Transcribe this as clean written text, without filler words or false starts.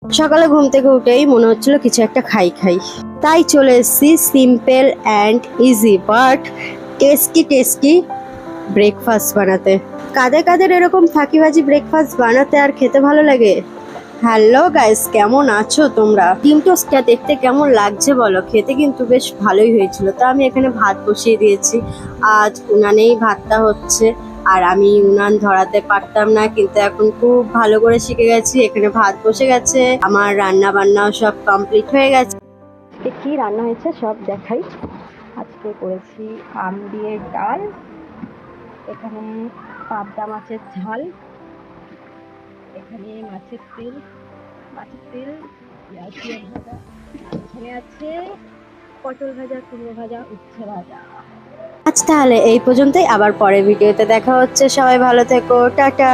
সকালে ঘুম থেকে উঠেই মনে হচ্ছিল কিছু একটা খাই, তাই চলে এসেছি simple and easy but tasty breakfast বানাতে। কাদের কাদের এরকম ফাঁকিবাজি ব্রেকফাস্ট বানাতে আর খেতে ভালো লাগে? হ্যালো গাইস, কেমন আছো তোমরা? ডিম টোস্টটা দেখতে কেমন লাগছে বলো? খেতে কিন্তু বেশ ভালোই হয়েছিল। তো আমি এখানে ভাত বসিয়ে দিয়েছি, আজ উনানেই ভাতটা হচ্ছে। আর আমি উনান ধরাতে পারতাম না, কিন্তু এখন খুব ভালো করে শিখে গেছি। এখানে ভাত বসে গেছে, আমার রান্না বান্নাও সব কমপ্লিট হয়ে গেছে। কি রান্না হয়েছে সব দেখাই। আজকে করেছি আম দিয়ে ডাল, এখানে পাবদা মাছের ঝাল, এখানে মাছের তেল পেঁয়াজ দিয়ে ভাজা, এখানে আছে পটল ভাজা, কুমড়ো ভাজা, উচ্ছে ভাজা। আজ তাহলে এই পর্যন্তই, আবার পরের ভিডিওতে দেখা হচ্ছে। সবাই ভালো থেকো, টাটা।